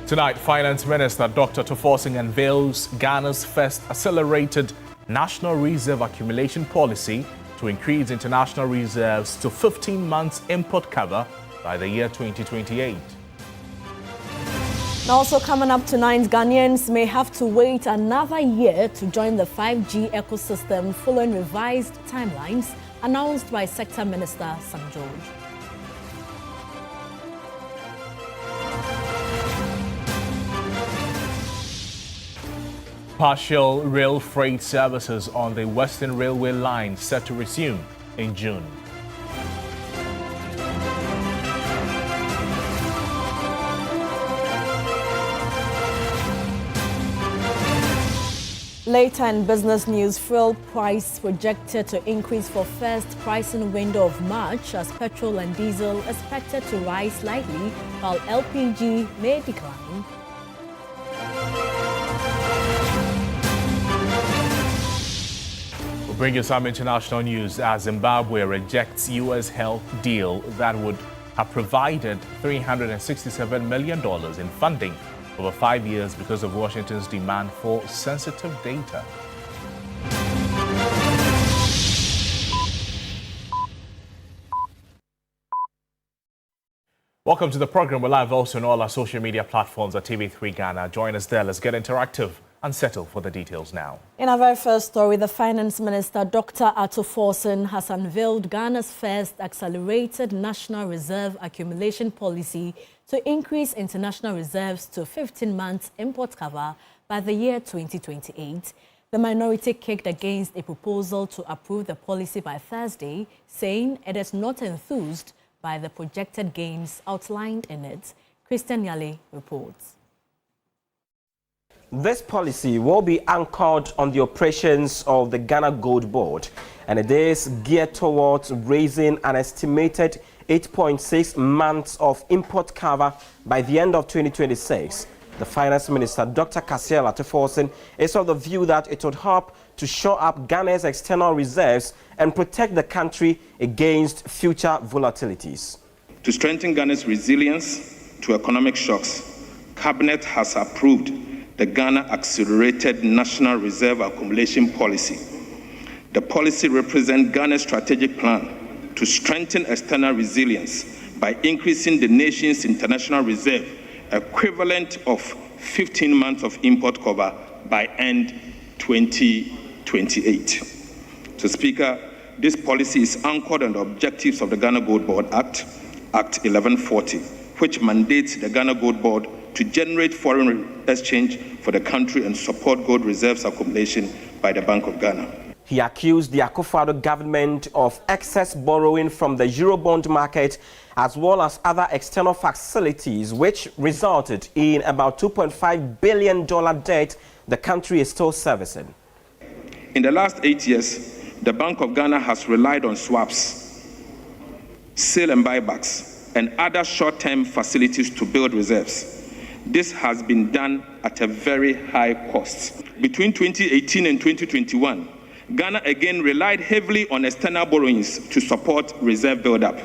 Tonight, Finance Minister Dr. Tuforsin unveils Ghana's first accelerated national reserve accumulation policy to increase international reserves to 15 months import cover by the year 2028. Now, also coming up tonight, Ghanaians may have to wait another year to join the 5G ecosystem following revised timelines announced by Sector Minister Sam George. Partial rail freight services on the Western Railway line set to resume in June. Later in business news, fuel price projected to increase for first pricing window of March as petrol and diesel expected to rise slightly while LPG may decline. We'll bring you some international news as Zimbabwe rejects U.S. health deal that would have provided $367 million in funding over 5 years because of Washington's demand for sensitive data. Welcome to the program. We're live also on all our social media platforms at TV3 Ghana. Join us there. Let's get interactive and settle for the details now. In our very first story, the Finance Minister, Dr. Tuforsin, has unveiled Ghana's first accelerated national reserve accumulation policy to increase international reserves to 15 months import cover by the year 2028. The minority kicked against a proposal to approve the policy by Thursday, saying it is not enthused by the projected gains outlined in it. Christian Yale reports. This policy will be anchored on the operations of the Ghana Gold Board, and it is geared towards raising an estimated 8.6 months of import cover by the end of 2026. The Finance Minister, Dr. Tuforsin, is of the view that it would help to shore up Ghana's external reserves and protect the country against future volatilities. To strengthen Ghana's resilience to economic shocks, Cabinet has approved the Ghana Accelerated National Reserve Accumulation Policy. The policy represents Ghana's strategic plan to strengthen external resilience by increasing the nation's international reserve equivalent of 15 months of import cover by end 2028. So, Speaker, this policy is anchored on the objectives of the Ghana Gold Board Act 1140, which mandates the Ghana Gold Board to generate foreign exchange for the country and support gold reserves accumulation by the Bank of Ghana. He accused the Akufo-Addo government of excess borrowing from the Eurobond market as well as other external facilities, which resulted in about $2.5 billion debt the country is still servicing. In the last 8 years, the Bank of Ghana has relied on swaps, sale and buybacks, and other short-term facilities to build reserves. This has been done at a very high cost. Between 2018 and 2021, Ghana again relied heavily on external borrowings to support reserve buildup.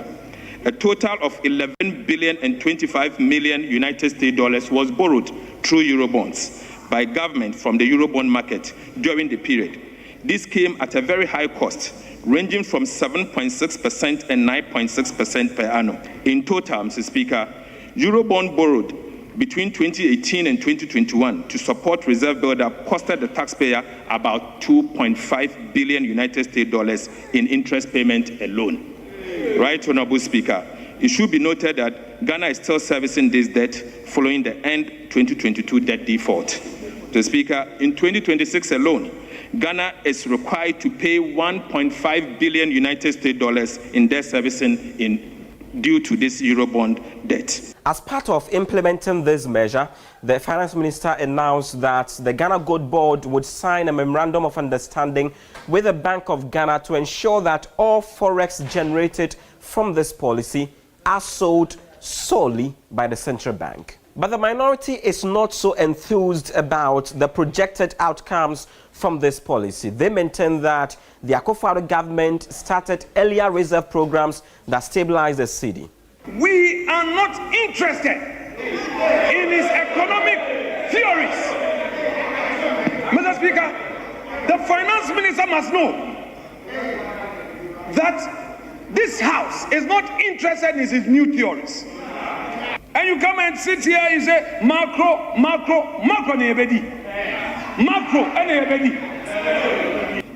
A total of $11 billion and 25 million United States dollars was borrowed through Eurobonds by government from the Eurobond market during the period. This came at a very high cost, ranging from 7.6% and 9.6% per annum. In total, Mr. Speaker, Eurobond borrowed between 2018 and 2021 to support reserve buildup costed the taxpayer about 2.5 billion United States dollars in interest payment alone. Right, Honorable Speaker, it should be noted that Ghana is still servicing this debt following the end 2022 debt default. The Speaker, in 2026 alone, Ghana is required to pay 1.5 billion United States dollars in debt servicing due to this Eurobond debt. As part of implementing this measure, the Finance Minister announced that the Ghana Gold Board would sign a memorandum of understanding with the Bank of Ghana to ensure that all forex generated from this policy are sold solely by the central bank. But the minority is not so enthused about the projected outcomes from this policy. They maintain that the Akufo-Addo government started earlier reserve programs that stabilized the cedi. We are not interested in his economic theories. Mr. Speaker, the finance minister must know that this house is not interested in his new theories. And you come and sit here and say, macro, nebedi. Macro, nebedi.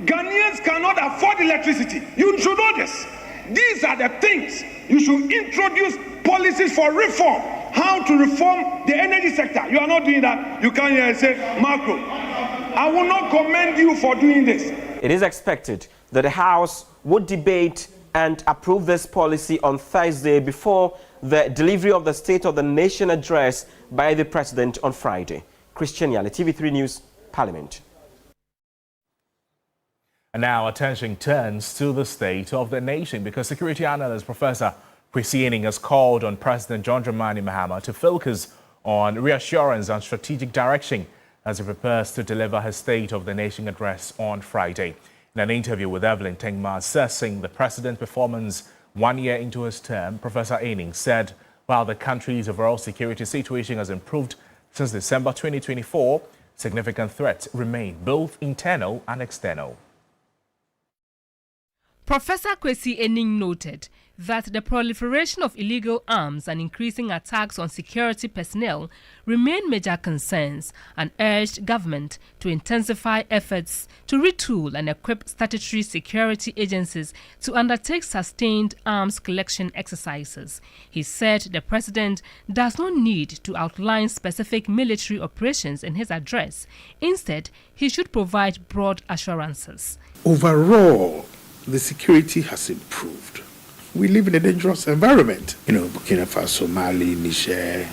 Ghanaians cannot afford electricity. You should know this. These are the things you should introduce policies for reform. How to reform the energy sector. You are not doing that. You come here and say, macro. I will not commend you for doing this. It is expected that the House would debate and approve this policy on Thursday before the delivery of the State of the Nation address by the President on Friday. Christian Yale, TV3 News, Parliament. And now attention turns to the state of the nation because security analyst Professor Kwesi Ening has called on President John Dramani Mahama to focus on reassurance and strategic direction as he prepares to deliver his State of the Nation address on Friday. In an interview with Evelyn Tengma assessing the president's performance 1 year into his term, Professor Ening said while the country's overall security situation has improved since December 2024, significant threats remain, both internal and external. Professor Kwesi Ening noted that the proliferation of illegal arms and increasing attacks on security personnel remain major concerns and urged government to intensify efforts to retool and equip statutory security agencies to undertake sustained arms collection exercises. He said the president does not need to outline specific military operations in his address. Instead, he should provide broad assurances. Overall, the security has improved. We live in a dangerous environment. Burkina Faso, Mali, Niger,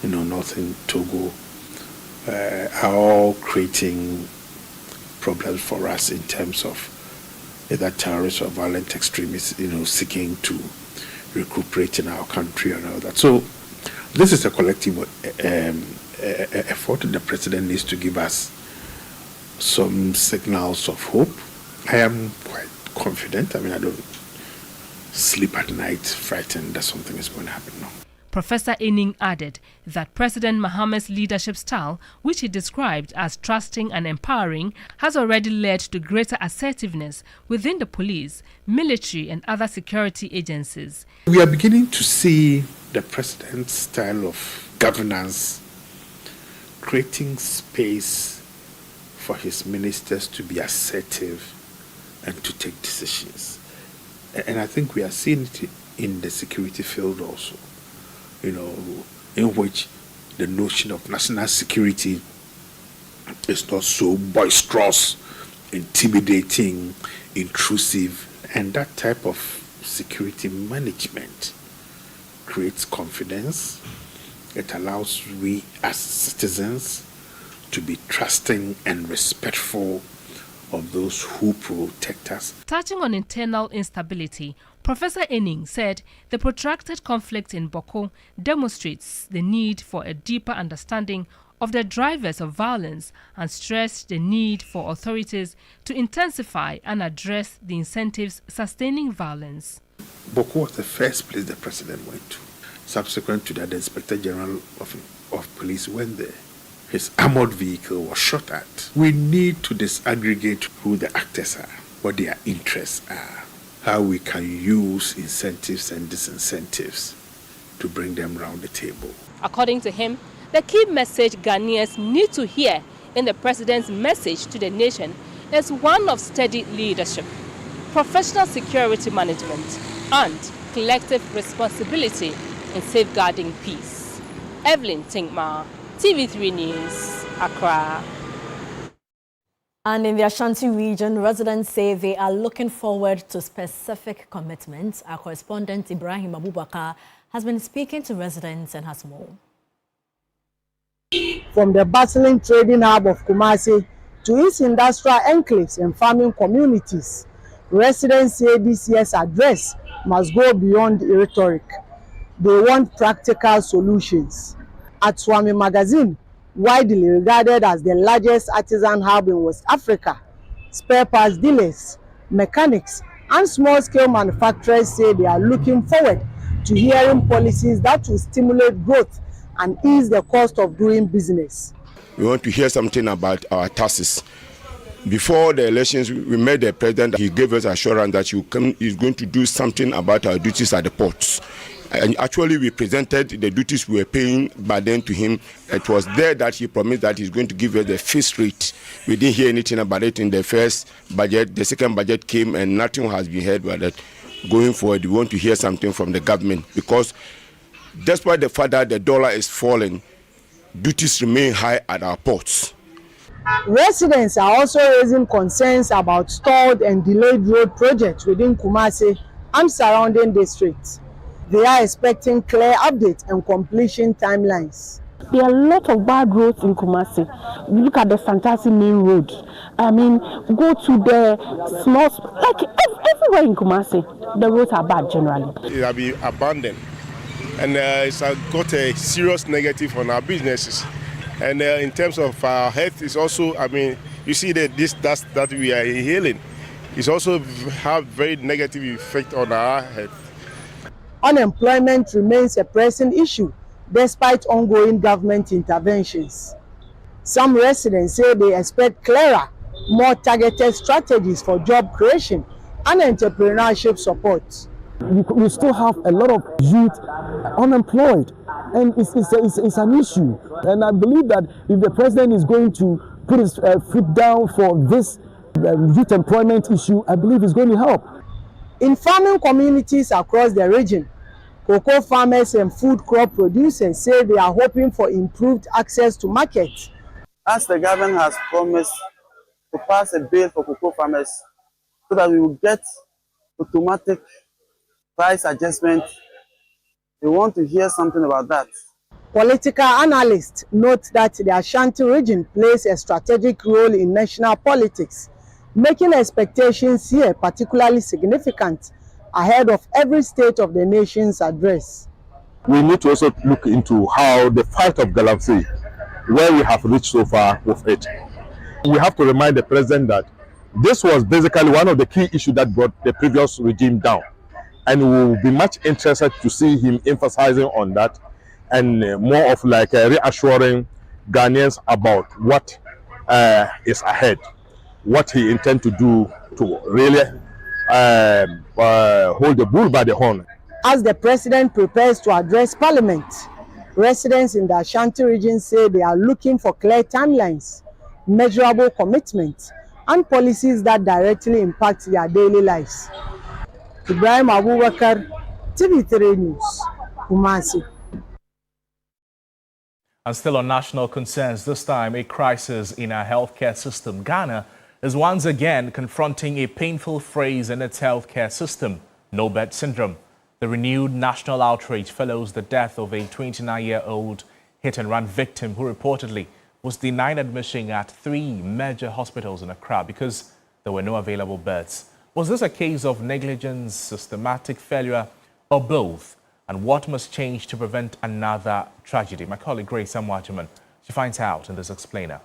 northern Togo are all creating problems for us in terms of either terrorists or violent extremists, seeking to recuperate in our country and all that. So this is a collective effort. The president needs to give us some signals of hope. I am quite confident. I don't sleep at night frightened that something is going to happen now. Professor Ening added that President Mahama's leadership style, which he described as trusting and empowering, has already led to greater assertiveness within the police, military and other security agencies. We are beginning to see the president's style of governance creating space for his ministers to be assertive and to take decisions. And I think we are seeing it in the security field also, in which the notion of national security is not so boisterous, intimidating, intrusive, and that type of security management creates confidence. It allows we as citizens to be trusting and respectful of those who protect us. Touching on internal instability, Professor Ening said the protracted conflict in Boko demonstrates the need for a deeper understanding of the drivers of violence and stressed the need for authorities to intensify and address the incentives sustaining violence. Boko was the first place the president went to. Subsequent to that, the Inspector General of Police went there. His armored vehicle was shot at. We need to disaggregate who the actors are, what their interests are, how we can use incentives and disincentives to bring them round the table. According to him, the key message Ghanaians need to hear in the president's message to the nation is one of steady leadership, professional security management, and collective responsibility in safeguarding peace. Evelyn Tengma, TV3 News, Accra. And in the Ashanti region, residents say they are looking forward to specific commitments. Our correspondent Ibrahim Abubakar has been speaking to residents and has more. From the bustling trading hub of Kumasi to its industrial enclaves and farming communities, residents say this year's address must go beyond rhetoric. They want practical solutions. At Swami Magazine, widely regarded as the largest artisan hub in West Africa, spare parts dealers, mechanics, and small-scale manufacturers say they are looking forward to hearing policies that will stimulate growth and ease the cost of doing business. We want to hear something about our taxes. Before the elections, we met the president. He gave us assurance that he's going to do something about our duties at the ports. And actually, we presented the duties we were paying by then to him. It was there that he promised that he's going to give us the fixed rate. We didn't hear anything about it in the first budget. The second budget came and nothing has been heard about that. Going forward, we want to hear something from the government because despite the fact that the dollar is falling, duties remain high at our ports. Residents are also raising concerns about stalled and delayed road projects within Kumasi and surrounding districts. They are expecting clear updates and completion timelines. There are a lot of bad roads in Kumasi. Look at the Santasi main road. I mean, go to the small, like everywhere in Kumasi, the roads are bad generally. It has been abandoned, and it's got a serious negative on our businesses. And in terms of our health, it's also, I mean, you see that this dust that we are inhaling, it's also have very negative effect on our health. Unemployment remains a pressing issue despite ongoing government interventions. Some residents say they expect clearer, more targeted strategies for job creation and entrepreneurship support. We still have a lot of youth unemployed, and it's an issue. And I believe that if the president is going to put his foot down for this youth employment issue, I believe it's going to help. In farming communities across the region, cocoa farmers and food crop producers say they are hoping for improved access to markets. As the government has promised to pass a bill for cocoa farmers so that we will get automatic price adjustment, we want to hear something about that. Political analysts note that the Ashanti region plays a strategic role in national politics, making expectations here particularly significant ahead of every state of the nation's address. We need to also look into how the fight of Galamsey, where we have reached so far with it. We have to remind the president that this was basically one of the key issues that brought the previous regime down. And we will be much interested to see him emphasizing on that and more of like reassuring Ghanaians about what is ahead, what he intends to do to really hold the bull by the horn. As the president prepares to address parliament, residents in the Ashanti region say they are looking for clear timelines, measurable commitments, and policies that directly impact their daily lives. Ibrahim Abubakar, TV3 News, Kumasi. And still on national concerns, this time a crisis in our healthcare system. Ghana is once again confronting a painful phase in its healthcare system, no-bed syndrome. The renewed national outrage follows the death of a 29-year-old hit-and-run victim who reportedly was denied admission at 3 major hospitals in Accra because there were no available beds. Was this a case of negligence, systematic failure, or both? And what must change to prevent another tragedy? My colleague Grace Amwachiman, she finds out in this explainer.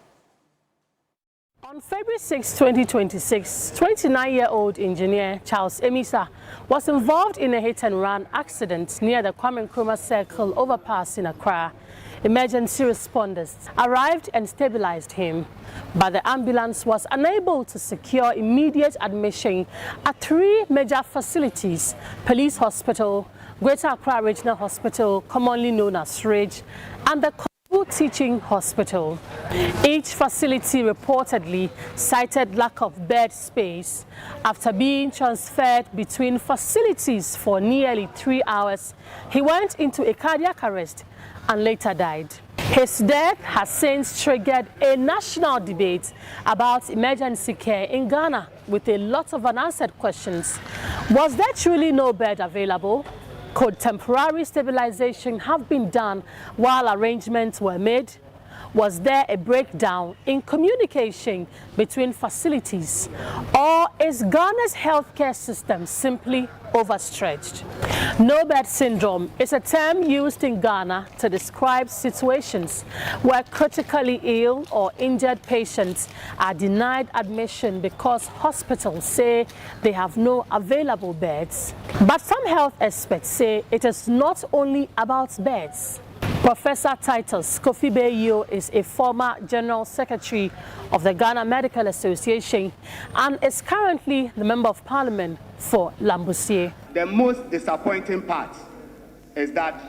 On February 6, 2026, 29-year-old engineer Charles Emisa was involved in a hit-and-run accident near the Kwame Nkrumah Circle overpass in Accra. Emergency responders arrived and stabilized him, but the ambulance was unable to secure immediate admission at 3 major facilities: Police Hospital, Greater Accra Regional Hospital, commonly known as RIDGE, and the Teaching Hospital. Each facility reportedly cited lack of bed space. After being transferred between facilities for nearly 3 hours, he went into a cardiac arrest and later died. His death has since triggered a national debate about emergency care in Ghana with a lot of unanswered questions. Was there truly no bed available? Could temporary stabilization have been done while arrangements were made? Was there a breakdown in communication between facilities? Or is Ghana's healthcare system simply overstretched? No-bed syndrome is a term used in Ghana to describe situations where critically ill or injured patients are denied admission because hospitals say they have no available beds. But some health experts say it is not only about beds. Professor Titus Kofi Beyo is a former General Secretary of the Ghana Medical Association and is currently the Member of Parliament for Lambusie. The most disappointing part is that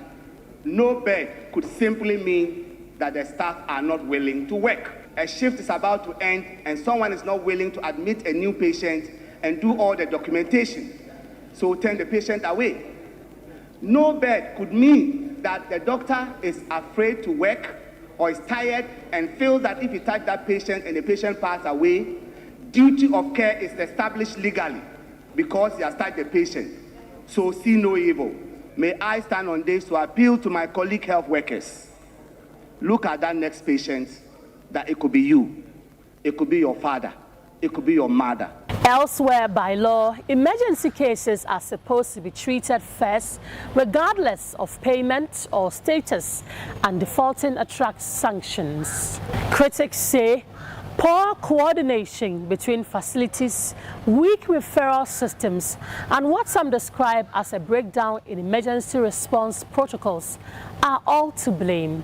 no bed could simply mean that the staff are not willing to work. A shift is about to end and someone is not willing to admit a new patient and do all the documentation, so turn the patient away. No bed could mean that the doctor is afraid to work or is tired and feels that if he touch that patient and the patient pass away, duty of care is established legally because he has touched the patient. So see no evil. May I stand on this to appeal to my colleague health workers. Look at that next patient, that it could be you, it could be your father, it could be your mother. Elsewhere, by law, emergency cases are supposed to be treated first, regardless of payment or status, and defaulting attracts sanctions. Critics say poor coordination between facilities, weak referral systems, and what some describe as a breakdown in emergency response protocols are all to blame.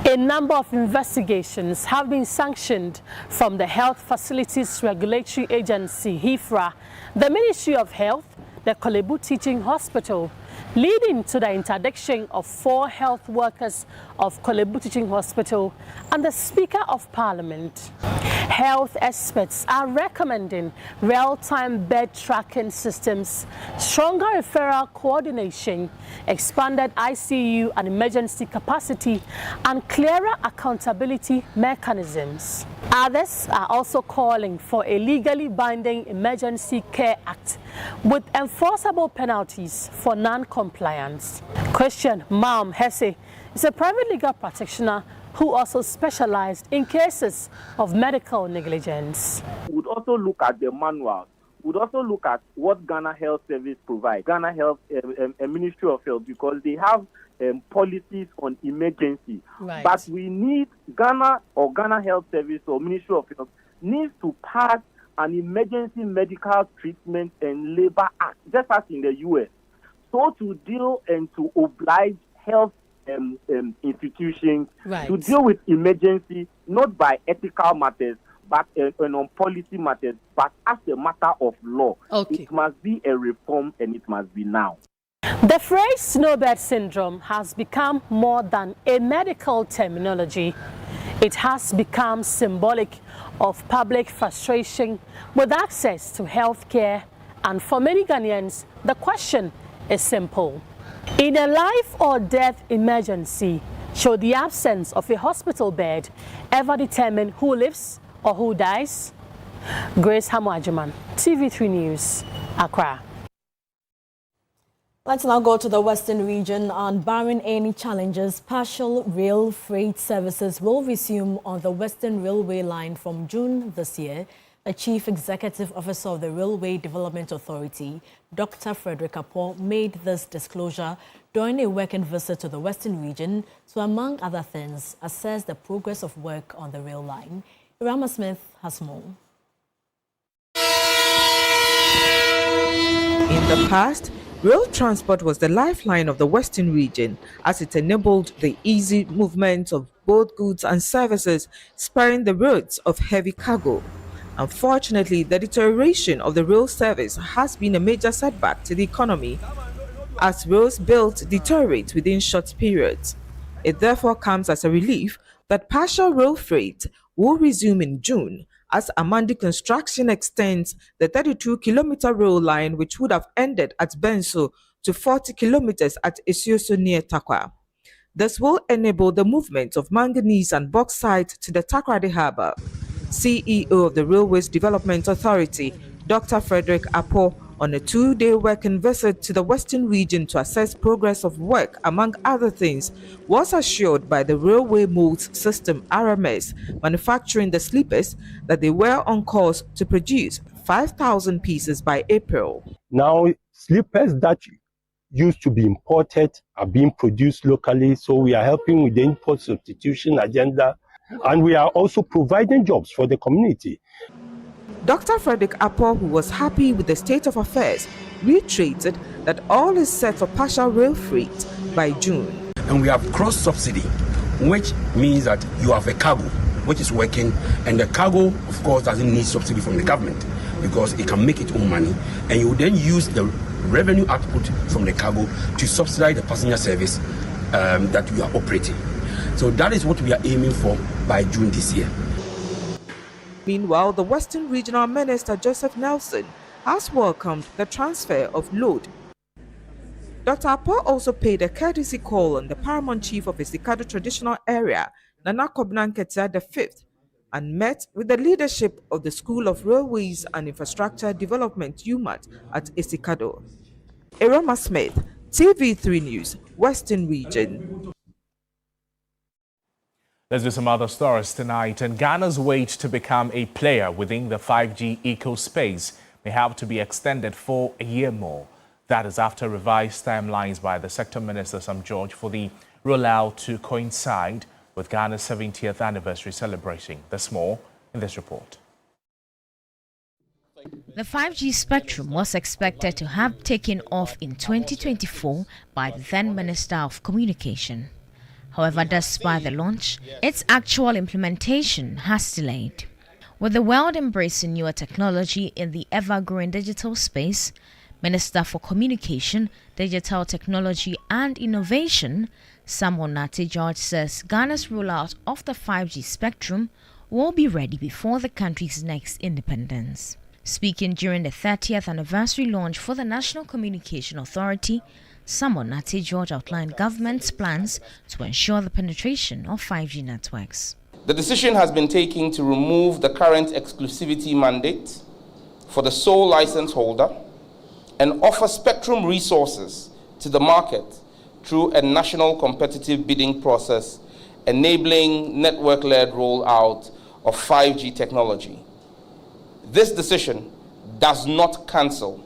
A number of investigations have been sanctioned from the Health Facilities Regulatory Agency, HIFRA, the Ministry of Health, the Kolebu Teaching Hospital, leading to the interdiction of 4 health workers of Kolebu Teaching Hospital and the Speaker of Parliament. Health experts are recommending real-time bed tracking systems, stronger referral coordination, expanded ICU and emergency capacity, and clearer accountability mechanisms. Others are also calling for a legally binding Emergency Care Act with enforceable penalties for non-compliance. Christian Maum Hesse is a private legal practitioner who also specialized in cases of medical negligence. We would also look at the manual. We would also look at what Ghana Health Service provides, Ghana Health, Ministry of Health, because they have policies on emergency. Right. But we need Ghana Health Service or Ministry of Health needs to pass an Emergency Medical Treatment and Labor Act, just as in the U.S., so to deal and to oblige health institutions to deal with emergency, not by ethical matters, but on policy matters, but as a matter of law. Okay. It must be a reform and it must be now. The phrase snowbird syndrome has become more than a medical terminology. It has become symbolic of public frustration with access to health care, and for many Ghanaians, the question is simple. In a life or death emergency, should the absence of a hospital bed ever determine who lives or who dies? Grace Hamuajiman, TV3 News, Accra. Let's now go to the Western region, and barring any challenges, partial rail freight services will resume on the Western Railway line from June this year. The Chief Executive Officer of the Railway Development Authority, Dr. Frederick Apo, made this disclosure during a working visit to the Western region to, among other things, assess the progress of work on the rail line. Irama Smith has more. In the past, rail transport was the lifeline of the Western region as it enabled the easy movement of both goods and services, sparing the roads of heavy cargo. Unfortunately, the deterioration of the rail service has been a major setback to the economy as roads built deteriorate within short periods. It therefore comes as a relief that partial rail freight will resume in June as Amandi Construction extends the 32-kilometer rail line, which would have ended at Benso, to 40 kilometers at Esioso near Takwa. This will enable the movement of manganese and bauxite to the Takoradi Harbour. CEO of the Railways Development Authority, Dr. Frederick Apo, on a 2-day working visit to the Western region to assess progress of work, among other things, was assured by the Railway Molds System RMS manufacturing the sleepers that they were on course to produce 5,000 pieces by April. Now, sleepers that used to be imported are being produced locally, so we are helping with the import substitution agenda, and we are also providing jobs for the community. Dr. Frederick Apo, who was happy with the state of affairs, reiterated that all is set for partial rail freight by June. And we have cross-subsidy, which means that you have a cargo which is working, and the cargo, of course, doesn't need subsidy from the government because it can make its own money, and you then use the revenue output from the cargo to subsidize the passenger service that we are operating. So that is what we are aiming for by June this year. Meanwhile, the Western Regional Minister Joseph Nelson has welcomed the transfer of load. Dr. Apo also paid a courtesy call on the paramount chief of Isikado traditional area, Nana Kobnanketa V, and met with the leadership of the School of Railways and Infrastructure Development UMAT at Isikado. Iroma Smith, TV3 News, Western Region. Let's do some other stories tonight. And Ghana's wait to become a player within the 5G eco-space may have to be extended for a year more. That is after revised timelines by the Sector Minister Sam George for the rollout to coincide with Ghana's 70th anniversary celebration. There's more in this report. The 5G spectrum was expected to have taken off in 2024 by the then Minister of Communication. However, despite the launch, its actual implementation has delayed. With the world embracing newer technology in the ever-growing digital space, Minister for Communication, Digital Technology and Innovation, Sam George says Ghana's rollout of the 5G spectrum will be ready before the country's next independence. Speaking during the 30th anniversary launch for the National Communication Authority, Sam George outlined government's plans to ensure the penetration of 5G networks. The decision has been taken to remove the current exclusivity mandate for the sole license holder and offer spectrum resources to the market through a national competitive bidding process, enabling network-led rollout of 5G technology. This decision does not cancel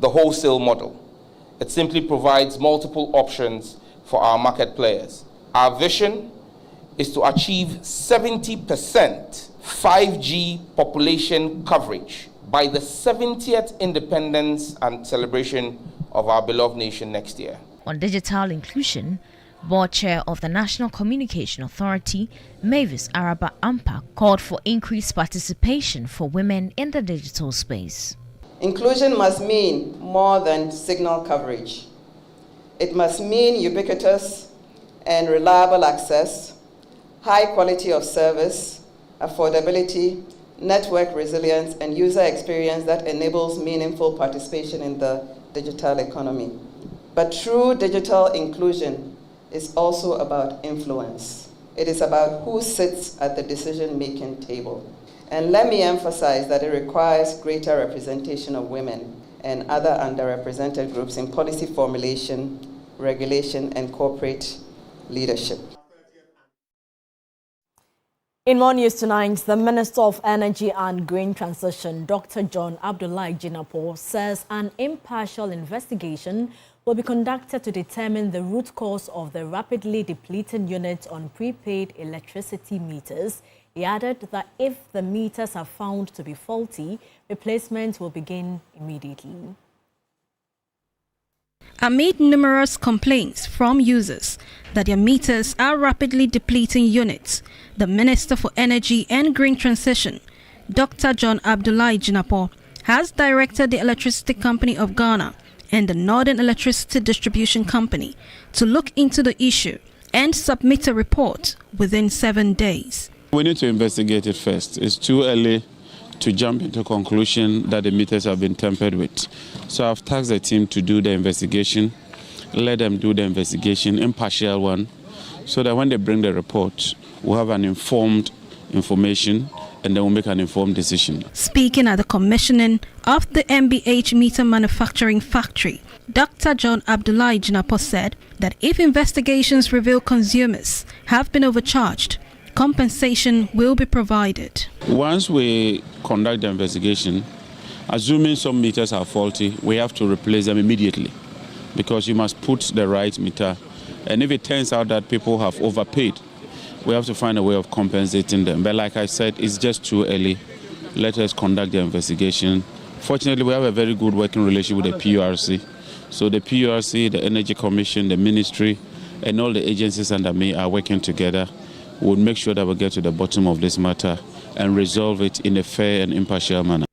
the wholesale model. It simply provides multiple options for our market players. Our vision is to achieve 70% 5G population coverage by the 70th independence and celebration of our beloved nation next year. On digital inclusion, Board Chair of the National Communication Authority, Mavis Araba Ampa, called for increased participation for women in the digital space. Inclusion must mean more than signal coverage. It must mean ubiquitous and reliable access, high quality of service, affordability, network resilience, and user experience that enables meaningful participation in the digital economy. But true digital inclusion is also about influence. It is about who sits at the decision-making table. And let me emphasize that it requires greater representation of women and other underrepresented groups in policy formulation, regulation, and corporate leadership. In more news tonight, the Minister of Energy and Green Transition, Dr. John Abdullahi Jinapor, says an impartial investigation will be conducted to determine the root cause of the rapidly depleting units on prepaid electricity meters. He added that if the meters are found to be faulty, replacement will begin immediately. Amid numerous complaints from users that their meters are rapidly depleting units, the Minister for Energy and Green Transition, Dr. John Abdullahi Jinapor, has directed the Electricity Company of Ghana and the Northern Electricity Distribution Company to look into the issue and submit a report within 7 days. We need to investigate it first. It's too early to jump into conclusion that the meters have been tampered with. So I've tasked the team to do the investigation, let them do the investigation, impartial one, so that when they bring the report, we'll have an informed information and then we'll make an informed decision. Speaking at the commissioning of the MBH meter manufacturing factory, Dr. John Abdullahi Jinapor said that if investigations reveal consumers have been overcharged, compensation will be provided. Once we conduct the investigation, assuming some meters are faulty, we have to replace them immediately because you must put the right meter. And if it turns out that people have overpaid, we have to find a way of compensating them. But like I said, it's just too early. Let us conduct the investigation. Fortunately, we have a very good working relationship with the PURC. So the PURC, the Energy Commission, the Ministry, and all the agencies under me are working together. We'll make sure that we get to the bottom of this matter and resolve it in a fair and impartial manner.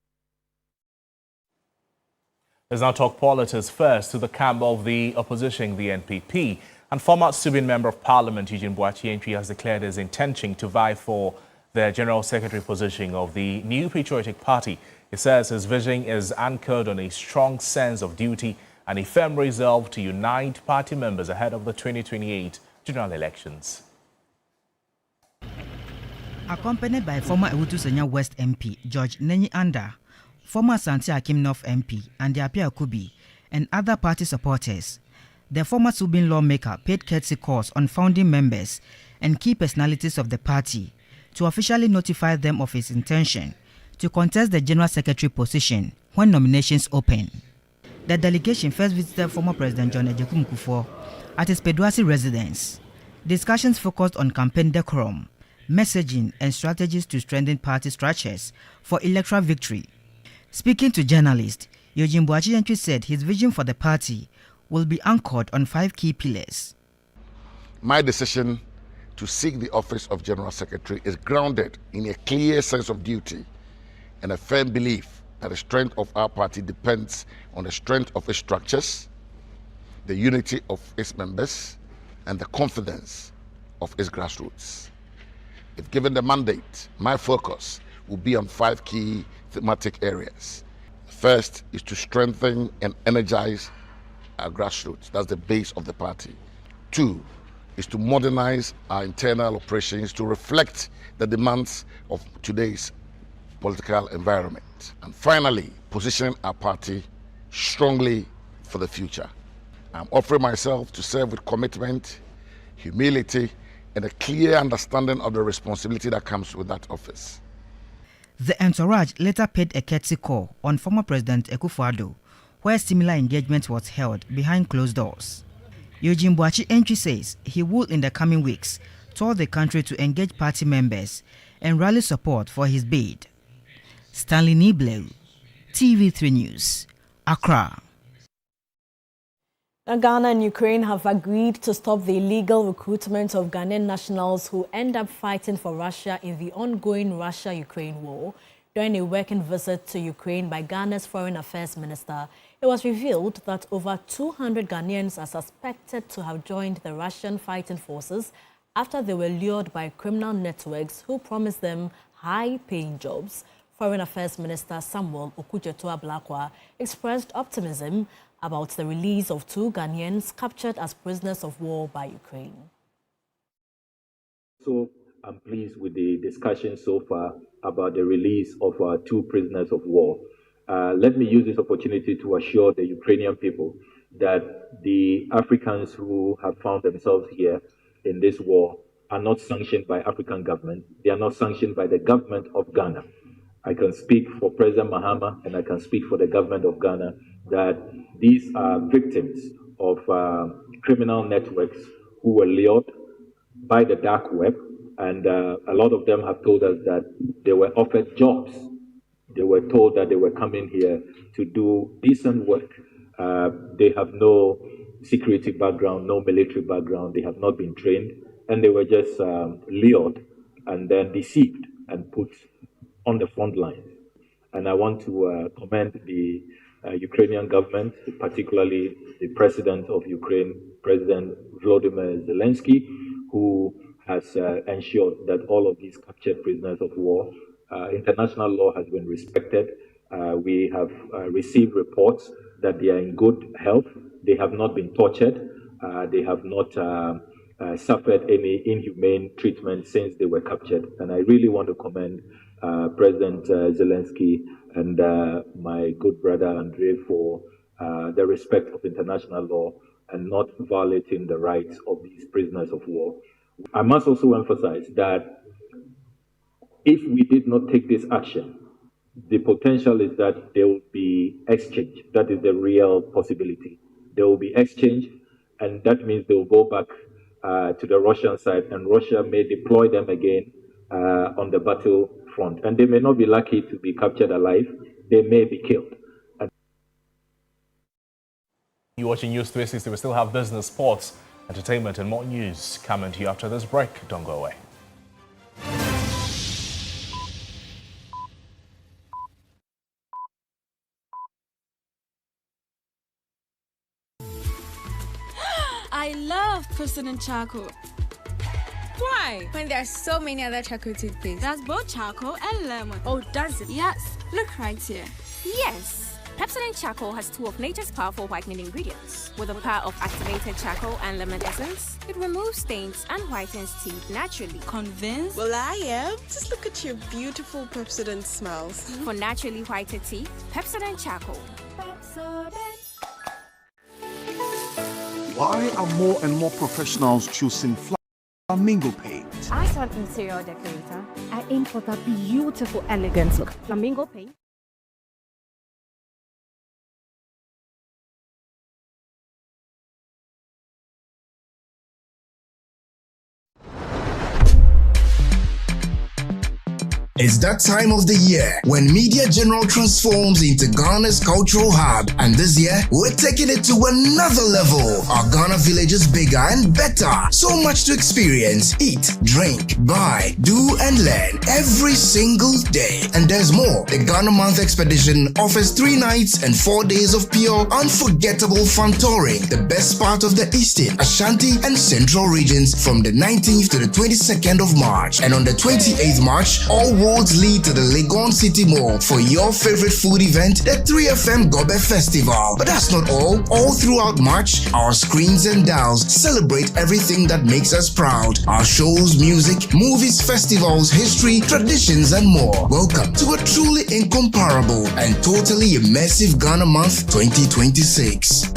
Let's now talk politics first to the camp of the opposition, the NPP. And former Subin Member of Parliament Eugene Boakye has declared his intention to vie for the General Secretary position of the New Patriotic Party. He says his vision is anchored on a strong sense of duty and a firm resolve to unite party members ahead of the 2028 general elections. Accompanied by former Ewutu Senya West MP George Nenyi Anda, former Santi Akim North MP and Apia Kubi, and other party supporters, the former Subin lawmaker paid courtesy calls on founding members and key personalities of the party to officially notify them of his intention to contest the General Secretary position when nominations open. The delegation first visited former President John Ejekum Kufuor at his Peduasi residence. Discussions focused on campaign decorum, messaging, and strategies to strengthen party structures for electoral victory. Speaking to journalists, Eugene Boakye said his vision for the party will be anchored on 5 key pillars. My decision to seek the office of General Secretary is grounded in a clear sense of duty and a firm belief that the strength of our party depends on the strength of its structures, the unity of its members, and the confidence of its grassroots. If given the mandate, my focus will be on 5 key thematic areas. First is to strengthen and energize our grassroots. That's the base of the party. 2 is to modernize our internal operations to reflect the demands of today's political environment. And finally, position our party strongly for the future. I'm offering myself to serve with commitment, humility, and a clear understanding of the responsibility that comes with that office. The entourage later paid a courtesy call on former President Akufo-Addo, where similar engagement was held behind closed doors. Eugene Boakye says he will in the coming weeks tour the country to engage party members and rally support for his bid. Stanley Niblew, TV3 News, Accra. Ghana and Ukraine have agreed to stop the illegal recruitment of Ghanaian nationals who end up fighting for Russia in the ongoing Russia-Ukraine war. During a working visit to Ukraine by Ghana's Foreign Affairs Minister, it was revealed that over 200 Ghanaians are suspected to have joined the Russian fighting forces after they were lured by criminal networks who promised them high-paying jobs. Foreign Affairs Minister Samuel Okudzeto-Ablakwa expressed optimism about the release of 2 Ghanaians captured as prisoners of war by Ukraine. So I'm pleased with the discussion so far about the release of 2 prisoners of war. Let me use this opportunity to assure the Ukrainian people that the Africans who have found themselves here in this war are not sanctioned by African government. They are not sanctioned by the government of Ghana. I can speak for President Mahama and I can speak for the government of Ghana that these are victims of criminal networks who were lured by the dark web, and a lot of them have told us that they were offered jobs. They were told that they were coming here to do decent work. They have no security background, no military background. They have not been trained, and they were just lured and then deceived and put on the front lines. And I want to commend the Ukrainian government, particularly the president of Ukraine, President Volodymyr Zelensky, who has ensured that all of these captured prisoners of war, international law has been respected. We have received reports that they are in good health. They have not been tortured. They have not suffered any inhumane treatment since they were captured. And I really want to commend President Zelensky and my good brother Andrei for the respect of international law and not violating the rights of these prisoners of war. I must also emphasize that if we did not take this action, the potential is that there will be exchange. That is the real possibility. There will be exchange, and that means they will go back to the Russian side, and Russia may deploy them again on the battlefront. And they may not be lucky to be captured alive. They may be killed. You're watching News 360. We still have business, sports, Entertainment and more news coming to you after this break. Don't go away. I love President Charcoal. Why? When there are so many other charcoal toothpaste. That's both charcoal and lemon. Oh, does it? Yes. Look right here. Yes. Pepsodent Charcoal has two of nature's powerful whitening ingredients. With the power of activated charcoal and lemon essence, it removes stains and whitens teeth naturally. Convinced? Well, I am. Just look at your beautiful Pepsodent smiles. For naturally whiter teeth, Pepsodent Charcoal. Why are more and more professionals choosing Flamingo paint? As an interior decorator, I aim for the beautiful, elegant look. Flamingo paint. It's that time of the year when Media General transforms into Ghana's cultural hub, and this year we're taking it to another level. Our Ghana village is bigger and better. So much to experience, eat, drink, buy, do and learn every single day. And there's more. The Ghana Month Expedition offers 3 nights and 4 days of pure, unforgettable fun touring. The best part of the Eastern, Ashanti and Central regions from the 19th to the 22nd of March. And on the 28th March, all roads lead to the Legon City Mall for your favorite food event, the 3FM Gobe Festival. But that's not all. All throughout March, our screens and dials celebrate everything that makes us proud. Our shows, music, movies, festivals, history, traditions, and more. Welcome to a truly incomparable and totally immersive Ghana Month 2026.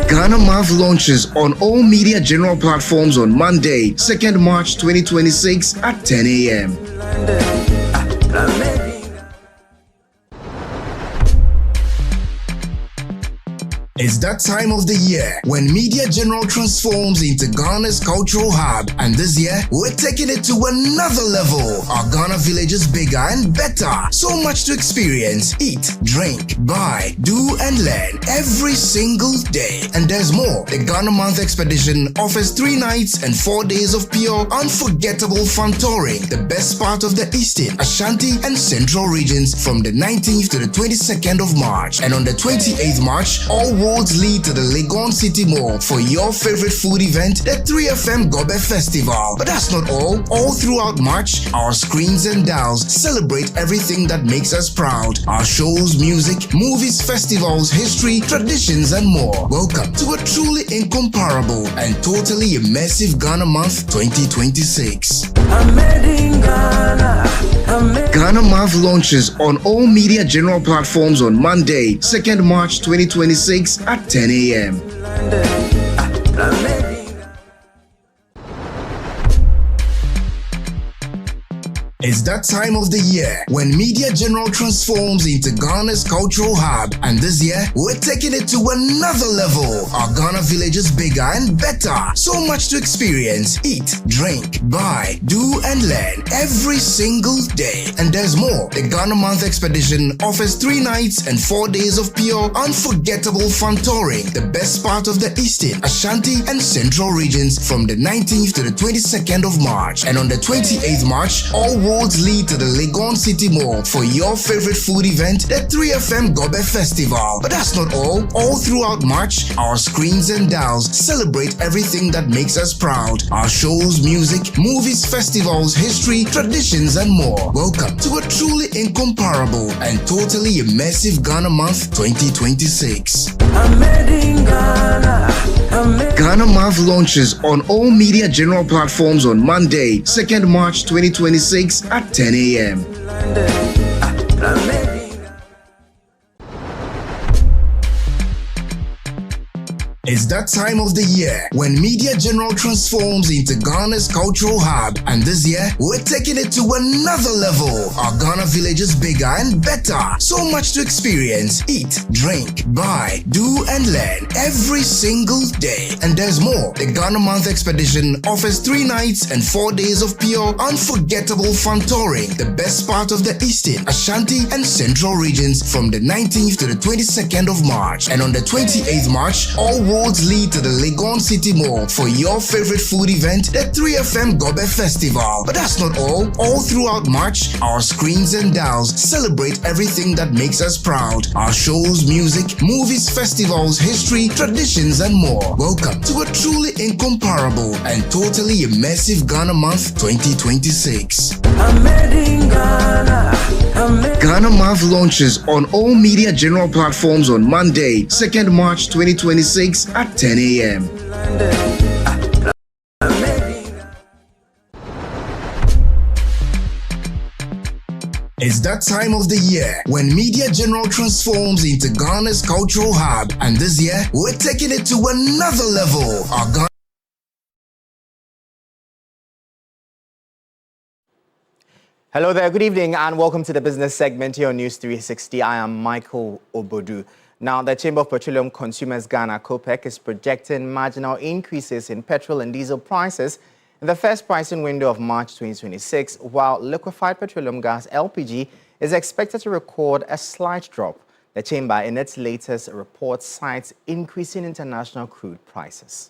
Ghana Month launches on all Media General platforms on Monday, 2nd March 2026 at 10 a.m. It's that time of the year when Media General transforms into Ghana's cultural hub, and this year we're taking it to another level. Our Ghana village is bigger and better. So much to experience, eat, drink, buy, do and learn every single day. And there's more. The Ghana Month Expedition offers 3 nights and 4 days of pure, unforgettable fun touring. The best part of the Eastern, Ashanti and Central regions from the 19th to the 22nd of March. And on the 28th March, all roads lead to the Legon City Mall for your favorite food event, the 3FM Gobe Festival. But that's not all. All throughout March, our screens and dials celebrate everything that makes us proud. Our shows, music, movies, festivals, history, traditions, and more. Welcome to a truly incomparable and totally immersive Ghana Month 2026. Ghana Month launches on all Media General platforms on Monday, 2nd March 2026 at 10 a.m. It's that time of the year when Media General transforms into Ghana's cultural hub, and this year we're taking it to another level. Our Ghana village is bigger and better. So much to experience, eat, drink, buy, do and learn every single day. And there's more. The Ghana Month Expedition offers 3 nights and 4 days of pure, unforgettable fun touring. The best part of the Eastern, Ashanti and Central regions from the 19th to the 22nd of March. And on the 28th March, all roads lead to the Legon City Mall for your favorite food event, the 3FM Gobe Festival. But that's not all. All throughout March, our screens and dials celebrate everything that makes us proud. Our shows, music, movies, festivals, history, traditions, and more. Welcome to a truly incomparable and totally immersive Ghana Month 2026. Ghana Month launches on all Media General platforms on Monday, 2nd March 2026 at 10 a.m. It's that time of the year when Media General transforms into Ghana's cultural hub, and this year we're taking it to another level. Our Ghana village is bigger and better. So much to experience, eat, drink, buy, do and learn every single day. And there's more. The Ghana Month Expedition offers 3 nights and 4 days of pure, unforgettable fun touring. The best part of the Eastern, Ashanti and Central regions from the 19th to the 22nd of March. And on the 28th March, all roads lead to the Legon City Mall for your favorite food event, the 3FM Gobe Festival. But that's not all. All throughout March, our screens and dials celebrate everything that makes us proud. Our shows, music, movies, festivals, history, traditions, and more. Welcome to a truly incomparable and totally immersive Ghana Month 2026. Ghana Month launches on all media general platforms on Monday, 2nd March 2026 at 10 a.m. It's that time of the year when Media General transforms into Ghana's cultural hub, and this year we're taking it to another level. Our Ghana Hello there, good evening, and welcome to the business segment here on News 360. I am Michael Obodu. Now, the Chamber of Petroleum Consumers Ghana, COPEC, is projecting marginal increases in petrol and diesel prices in the first pricing window of March 2026, while liquefied petroleum gas, LPG, is expected to record a slight drop. The Chamber, in its latest report, cites increasing international crude prices.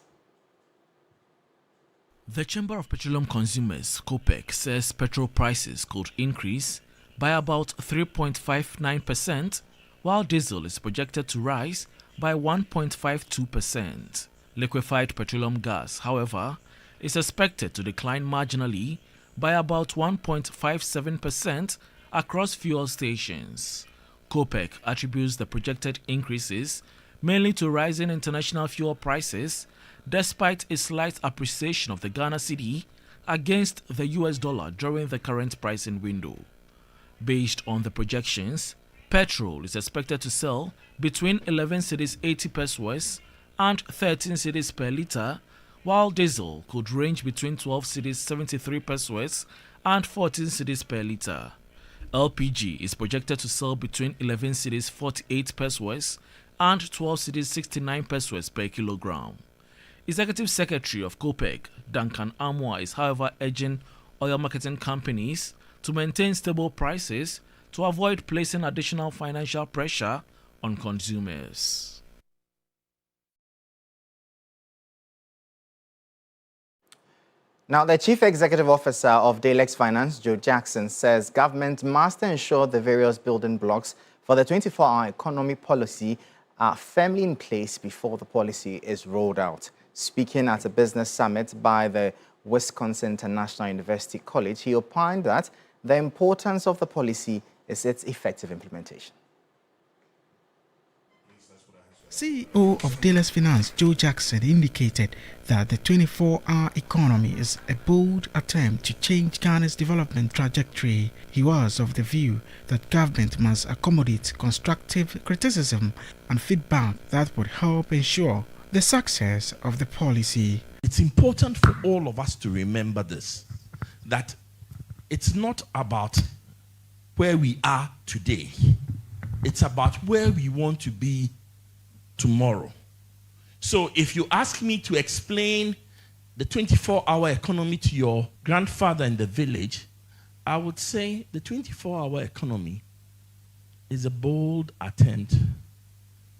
The Chamber of Petroleum Consumers, COPEC, says petrol prices could increase by about 3.59%, while diesel is projected to rise by 1.52%. Liquefied petroleum gas, however, is expected to decline marginally by about 1.57% across fuel stations. COPEC attributes the projected increases mainly to rising international fuel prices, despite a slight appreciation of the Ghana cedi against the US dollar during the current pricing window. Based on the projections, petrol is expected to sell between 11 cedis 80 pesos and 13 cedis per litre, while diesel could range between 12 cedis 73 pesos and 14 cedis per litre. LPG is projected to sell between 11 cedis 48 pesos and 12 cedis 69 pesos per kilogram. Executive Secretary of COPEC, Duncan Amwa, is however urging oil marketing companies to maintain stable prices to avoid placing additional financial pressure on consumers. Now, the Chief Executive Officer of Dalex Finance, Joe Jackson, says government must ensure the various building blocks for the 24-hour economy policy are firmly in place before the policy is rolled out. Speaking at a business summit by the Wisconsin International University College, he opined that the importance of the policy is its effective implementation. CEO of Dalex Finance, Joe Jackson, indicated that the 24-hour economy is a bold attempt to change Ghana's development trajectory. He was of the view that government must accommodate constructive criticism and feedback that would help ensure the success of the policy. It's important for all of us to remember this, that it's not about where we are today. It's about where we want to be tomorrow. So if you ask me to explain the 24-hour economy to your grandfather in the village, I would say the 24-hour economy is a bold attempt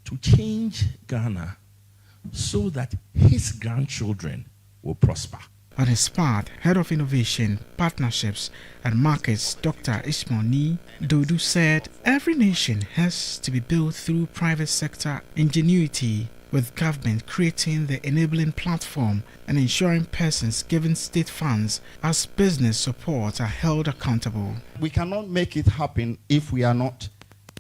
to change Ghana so that his grandchildren will prosper. On his part, Head of Innovation, Partnerships and Markets, Dr. Ishmael Dodu, said every nation has to be built through private sector ingenuity, with government creating the enabling platform and ensuring persons given state funds as business support are held accountable. We cannot make it happen if we are not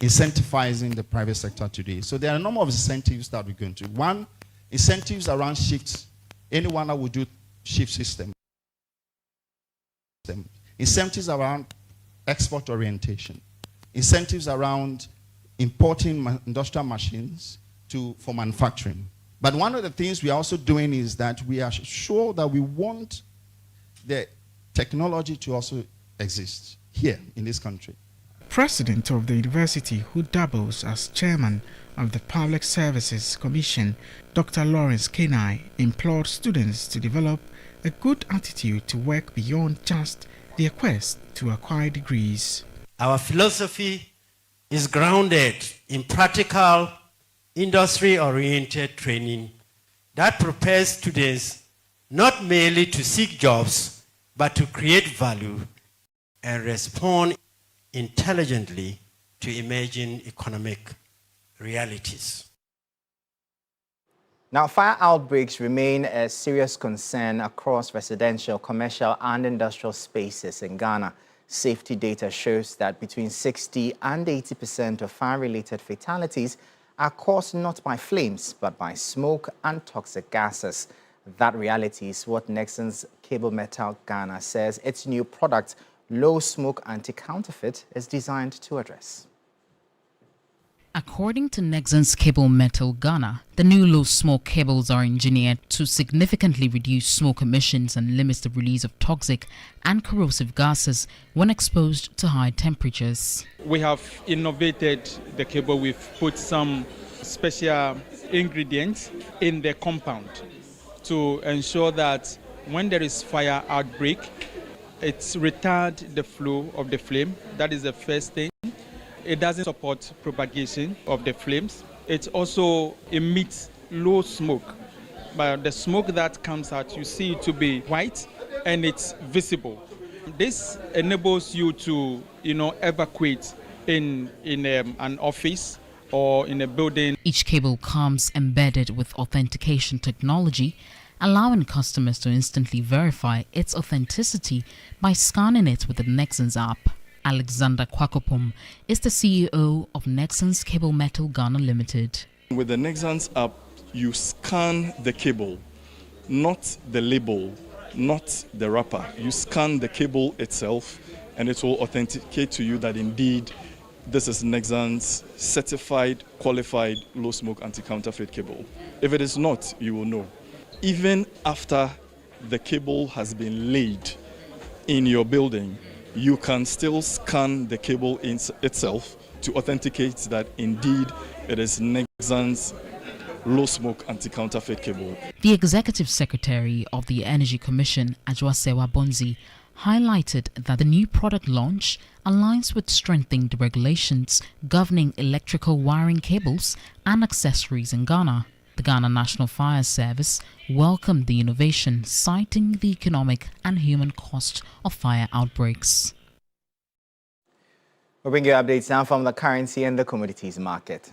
incentivizing the private sector today. So there are a number of incentives that we're going to. One, incentives around shifts. Anyone that will do shift system. Incentives around export orientation. Incentives around importing industrial machines for manufacturing. But one of the things we are also doing is that we are sure that we want the technology to also exist here in this country. President of the university, who doubles as chairman of the Public Services Commission, Dr. Lawrence Kenai, implored students to develop a good attitude to work beyond just their quest to acquire degrees. Our philosophy is grounded in practical, industry-oriented training that prepares students not merely to seek jobs, but to create value and respond intelligently to emerging economic realities. Now, fire outbreaks remain a serious concern across residential, commercial, and industrial spaces in Ghana. Safety data shows that between 60 and 80% of fire-related fatalities are caused not by flames, but by smoke and toxic gases. That reality is what Nexans Cable Metal Ghana says its new product, Low Smoke Anti-Counterfeit, is designed to address. According to Nexans Cable Metal Ghana, the new low-smoke cables are engineered to significantly reduce smoke emissions and limit the release of toxic and corrosive gases when exposed to high temperatures. We have innovated the cable. We've put some special ingredients in the compound to ensure that when there is fire outbreak, it retards the flow of the flame. That is the first thing. It doesn't support propagation of the flames. It also emits low smoke. But the smoke that comes out, you see it to be white and it's visible. This enables you to, evacuate in an office or in a building. Each cable comes embedded with authentication technology, allowing customers to instantly verify its authenticity by scanning it with the Nexans app. Alexander Kwakopom is the CEO of Nexans Cable Metal Ghana Limited. With the Nexans app, you scan the cable, not the label, not the wrapper. You scan the cable itself, and it will authenticate to you that indeed this is Nexans certified, qualified, low smoke anti-counterfeit cable. If it is not, you will know. Even after the cable has been laid in your building, you can still scan the cable itself to authenticate that indeed it is Nexans low smoke anti-counterfeit cable. The Executive Secretary of the Energy Commission, Ajwasewa Bonzi, highlighted that the new product launch aligns with strengthening the regulations governing electrical wiring cables and accessories in Ghana. The Ghana National Fire Service welcomed the innovation, citing the economic and human cost of fire outbreaks. We'll bring you updates now from the currency and the commodities market.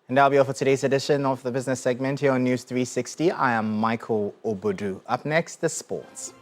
And that'll be all for today's edition of the business segment here on News 360. I am Michael Obodu. Up next, the sports.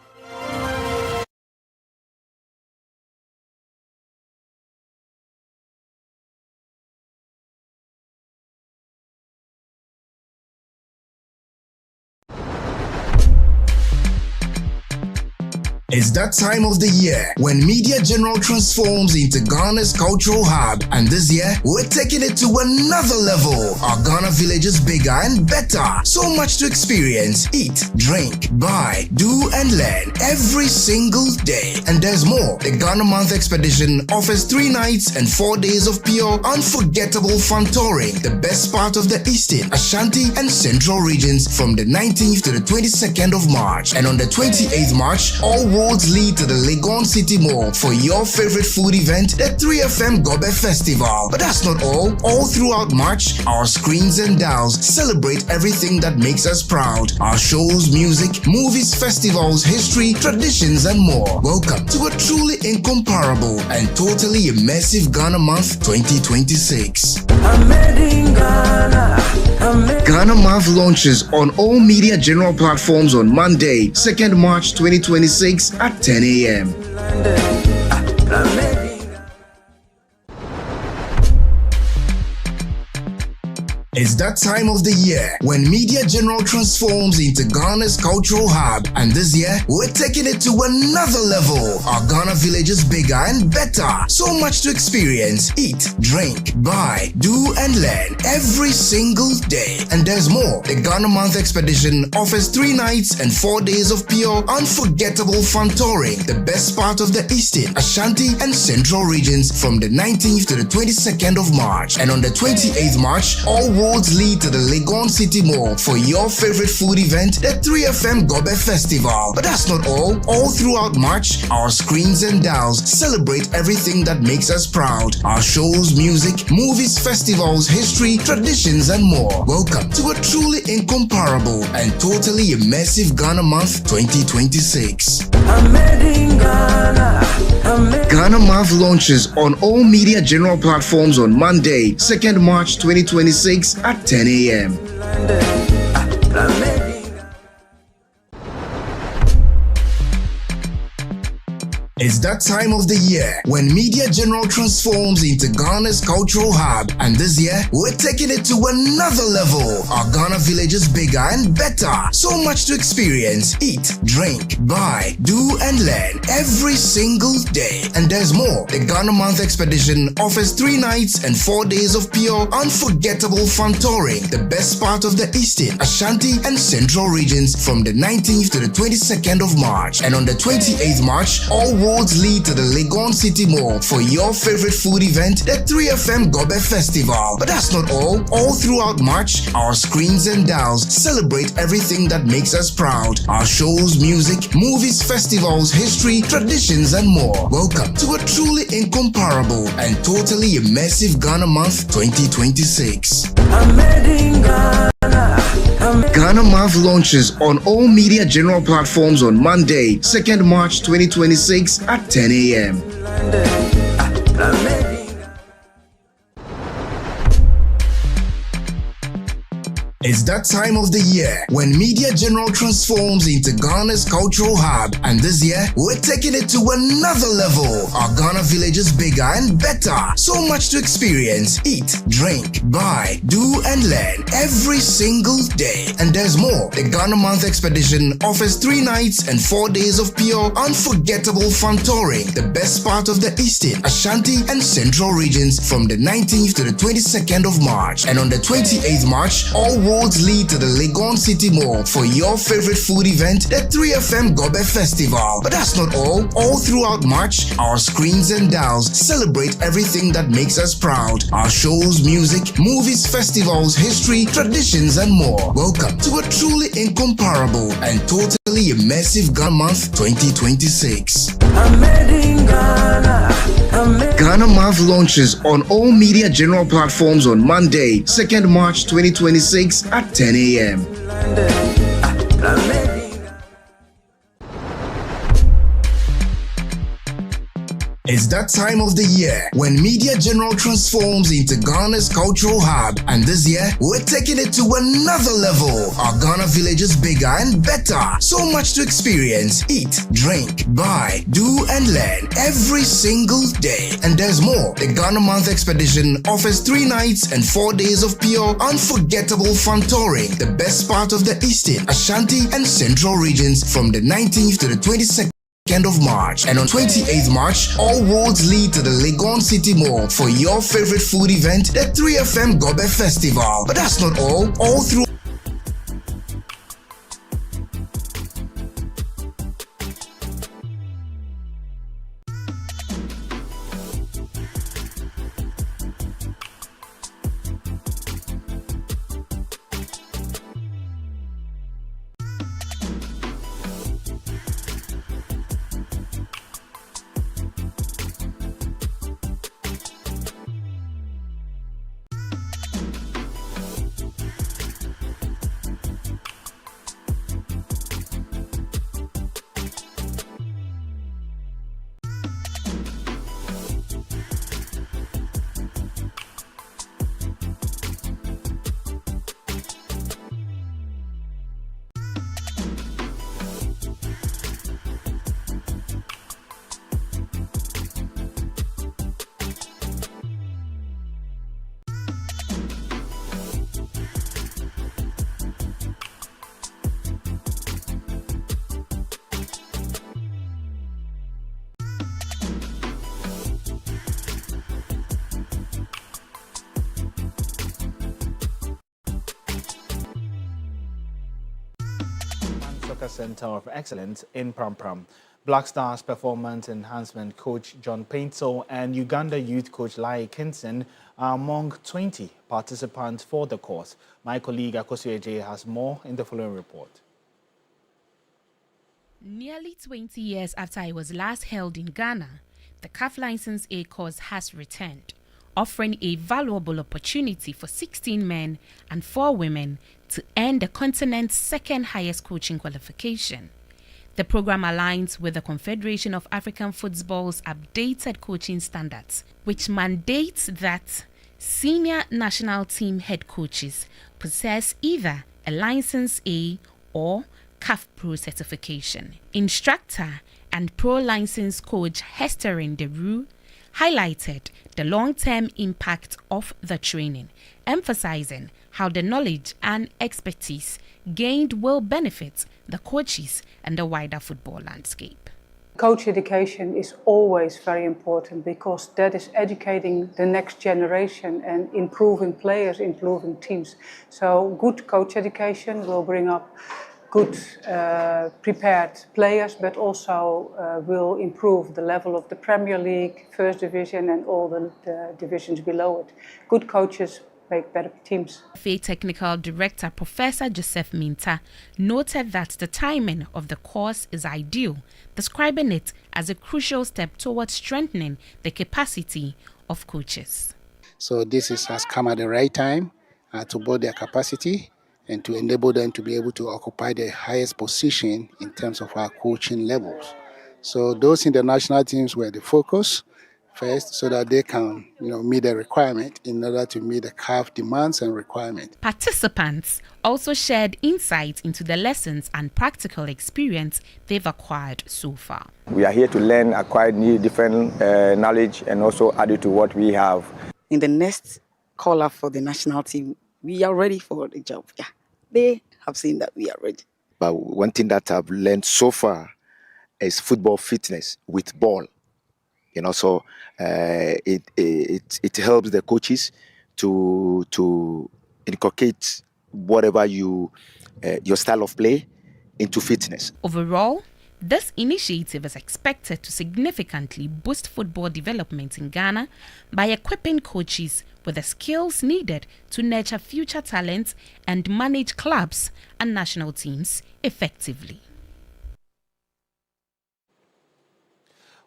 It's that time of the year when Media General transforms into Ghana's cultural hub. And this year, we're taking it to another level. Our Ghana village is bigger and better. So much to experience, eat, drink, buy, do and learn every single day. And there's more. The Ghana Month Expedition offers 3 nights and 4 days of pure, unforgettable fun touring. The best part of the Eastern, Ashanti and Central regions from the 19th to the 22nd of March. And on the 28th March, all roads lead to the Legon City Mall for your favorite food event, the 3FM Gobe Festival. But that's not all. All throughout March, our screens and dials celebrate everything that makes us proud. Our shows, music, movies, festivals, history, traditions, and more. Welcome to a truly incomparable and totally immersive Ghana Month 2026. Ghana Month launches on all Media General platforms on Monday, 2nd March 2026 at 10 a.m. It's that time of the year when Media General transforms into Ghana's cultural hub, and this year we're taking it to another level. Our Ghana village is bigger and better. So much to experience, eat, drink, buy, do and learn every single day. And there's more. The Ghana Month Expedition offers 3 nights and 4 days of pure, unforgettable fun touring the best part of the Eastern, Ashanti and Central regions from the 19th to the 22nd of March. And on the 28th March, all roads lead to the Legon City Mall for your favorite food event, the 3FM Gobe Festival. But that's not all. All throughout March, our screens and dials celebrate everything that makes us proud. Our shows, music, movies, festivals, history, traditions, and more. Welcome to a truly incomparable and totally immersive Ghana Month 2026. Ghana Month launches on all Media General platforms on Monday, 2nd March 2026 at 10 a.m. It's that time of the year when Media General transforms into Ghana's cultural hub, and this year we're taking it to another level. Our Ghana village is bigger and better. So much to experience, eat, drink, buy, do and learn every single day. And there's more. The Ghana Month Expedition offers 3 nights and 4 days of pure, unforgettable fun touring the best part of the Eastern, Ashanti and Central regions from the 19th to the 22nd of March. And on the 28th March, all roads lead to the Legon City Mall for your favorite food event, the 3FM Gobe Festival. But that's not all. All throughout March, our screens and dials celebrate everything that makes us proud. Our shows, music, movies, festivals, history, traditions, and more. Welcome to a truly incomparable and totally immersive Ghana Month 2026. Ghana Month launches on all Media General platforms on Monday, 2nd March 2026 at 10 a.m. It's that time of the year when Media General transforms into Ghana's cultural hub, and this year we're taking it to another level. Our Ghana village is bigger and better. So much to experience, eat, drink, buy, do and learn every single day. And there's more. The Ghana Month Expedition offers 3 nights and 4 days of pure, unforgettable fun touring the best part of the Eastern, Ashanti and Central regions from the 19th to the 22nd of March. And on the 28th March, all roads lead to the Legon City Mall for your favorite food event, the 3FM Gobe Festival. But that's not all. All throughout March, our screens and dials celebrate everything that makes us proud. Our shows, music, movies, festivals, history, traditions, and more. Welcome to a truly incomparable and totally immersive Ghana Month 2026. Ghana Month launches on all Media General platforms on Monday, 2nd March 2026 at 10 a.m. It's that time of the year when Media General transforms into Ghana's cultural hub, and this year we're taking it to another level. Our Ghana village is bigger and better. So much to experience, eat, drink, buy, do and learn every single day. And there's more. The Ghana Month Expedition offers 3 nights and 4 days of pure, unforgettable fun touring the best part of the Eastern, Ashanti and Central regions from the 19th to the 22nd of March. And on 28th March, all roads lead to the Legon City Mall for your favorite food event, the 3FM Gobe Festival. But that's not all. All through Africa Center of Excellence in Pram Pram. Black Stars performance enhancement coach John Paintsel and Uganda youth coach Lai Kinson are among 20 participants for the course. My colleague Akosu Eje has more in the following report. Nearly 20 years after it was last held in Ghana, the CAF License A course has returned, offering a valuable opportunity for 16 men and 4 women to earn the continent's second highest coaching qualification. The program aligns with the Confederation of African Football's updated coaching standards, which mandates that senior national team head coaches possess either a License A or CAF Pro certification. Instructor and Pro License coach Hesterin Deru highlighted the long-term impact of the training, emphasizing how the knowledge and expertise gained will benefit the coaches and the wider football landscape. Coach education is always very important because that is educating the next generation and improving players, improving teams. So good coach education will bring up good prepared players, but also will improve the level of the Premier League, First Division and all the divisions below it. Good coaches make better teams. FA Technical Director Professor Joseph Minta noted that the timing of the course is ideal, describing it as a crucial step towards strengthening the capacity of coaches. So this has come at the right time to build their capacity and to enable them to be able to occupy the highest position in terms of our coaching levels. So those international teams were the focus first, so that they can meet the requirement in order to meet the CAF demands and requirements. Participants also shared insights into the lessons and practical experience they've acquired so far. We are here to learn, acquire new different knowledge and also add it to what we have. In the next call-up for the national team, we are ready for the job. Yeah, they have seen that we are ready. But one thing that I've learned so far is football fitness with ball. So it helps the coaches to inculcate whatever your style of play into fitness. Overall, this initiative is expected to significantly boost football development in Ghana by equipping coaches with the skills needed to nurture future talents and manage clubs and national teams effectively.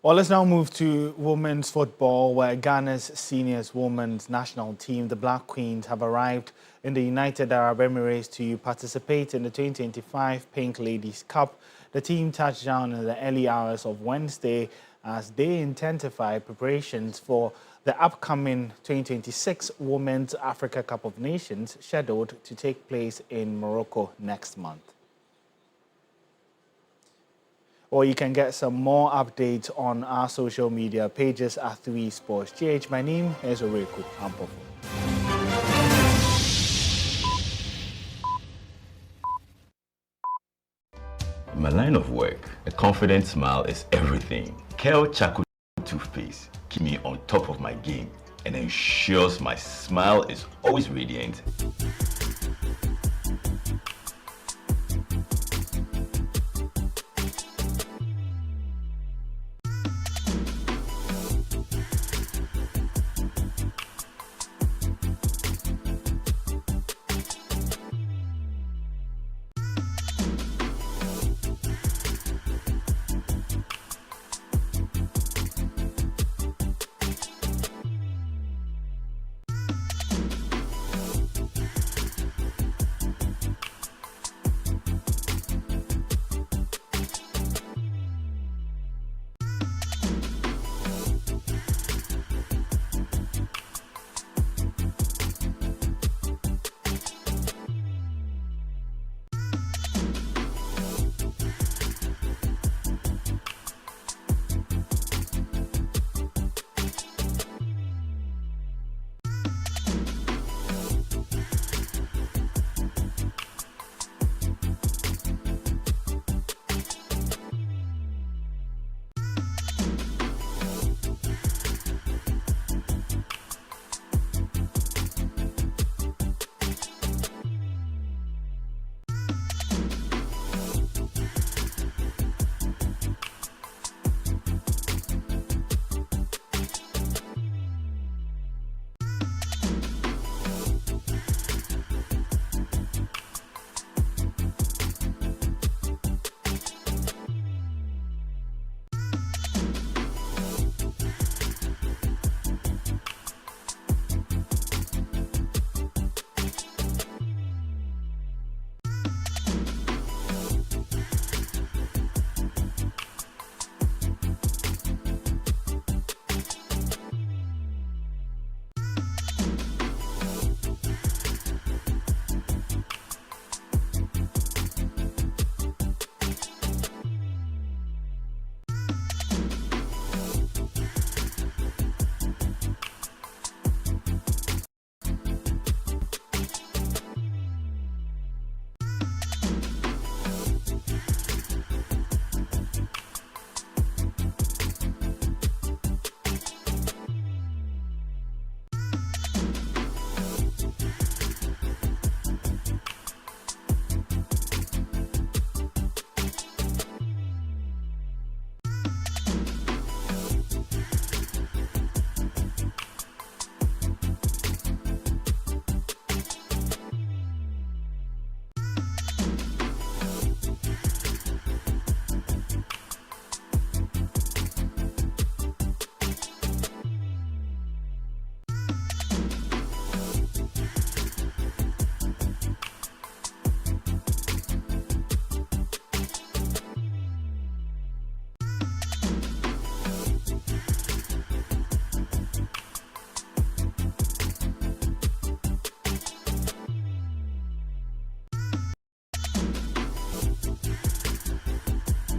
Well, let's now move to women's football, where Ghana's seniors women's national team, the Black Queens, have arrived in the United Arab Emirates to participate in the 2025 Pink Ladies Cup. The team touched down in the early hours of Wednesday as they intensify preparations for the upcoming 2026 Women's Africa Cup of Nations, scheduled to take place in Morocco next month. Or you can get some more updates on our social media pages at 3 Sports GH. My name is Oreku Ampofo. In my line of work, a confident smile is everything. Kale Charcoal toothpaste keeps me on top of my game and ensures my smile is always radiant.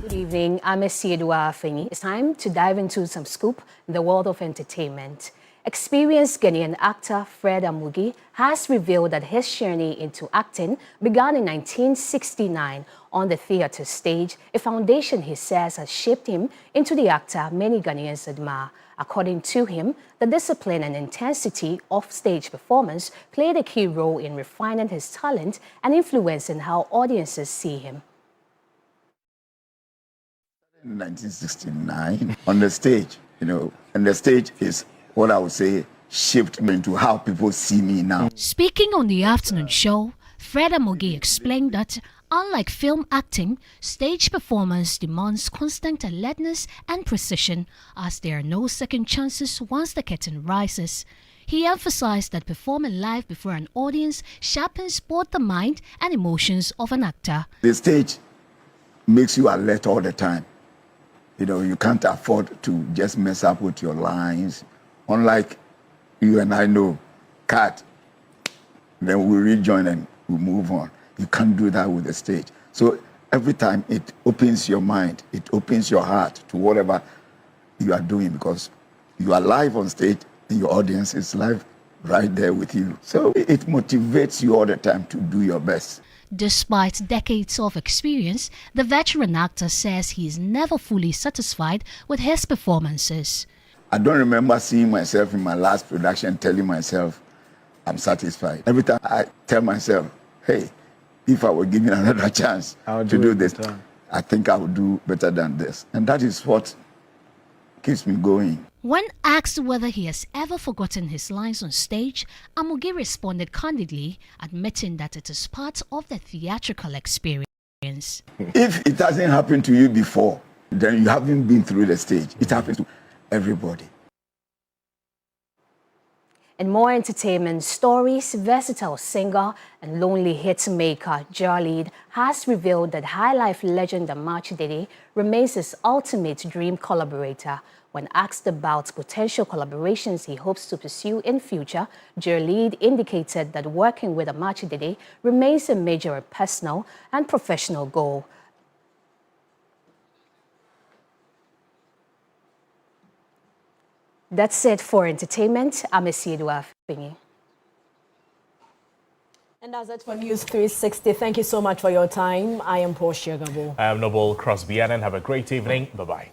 Good evening, I'm Esiedua Afeni. It's time to dive into some scoop in the world of entertainment. Experienced Ghanaian actor Fred Amugi has revealed that his journey into acting began in 1969 on the theatre stage, a foundation he says has shaped him into the actor many Ghanaians admire. According to him, the discipline and intensity of stage performance played a key role in refining his talent and influencing how audiences see him. In 1969, on the stage, and the stage is what I would say shaped me into how people see me now. Speaking on the afternoon show, Fred Amugi explained that, unlike film acting, stage performance demands constant alertness and precision, as there are no second chances once the curtain rises. He emphasized that performing live before an audience sharpens both the mind and emotions of an actor. The stage makes you alert all the time. You can't afford to just mess up with your lines. Unlike you and I know, cut, then we rejoin and we move on. You can't do that with the stage. So every time it opens your mind, it opens your heart to whatever you are doing, because you are live on stage and your audience is live right there with you. So it motivates you all the time to do your best. Despite decades of experience, the veteran actor says he is never fully satisfied with his performances. I don't remember seeing myself in my last production telling myself I'm satisfied. Every time I tell myself, hey, if I were given another chance to do this, I think I would do better than this. And that is what keeps me going. When asked whether he has ever forgotten his lines on stage, Amugi responded candidly, admitting that it is part of the theatrical experience. If it hasn't happened to you before, then you haven't been through the stage. It happens to everybody. In more entertainment stories, versatile singer and lonely hit maker Jalid has revealed that High Life legend Amachi Dede remains his ultimate dream collaborator. When asked about potential collaborations he hopes to pursue in future, Jalid indicated that working with Amachi Dede remains a major personal and professional goal. That's it for entertainment. I'm Esiedua Afeni. And that's it for News 360. Thank you so much for your time. I am Portia Gabo. I am Noble Crosby, and have a great evening. Bye-bye.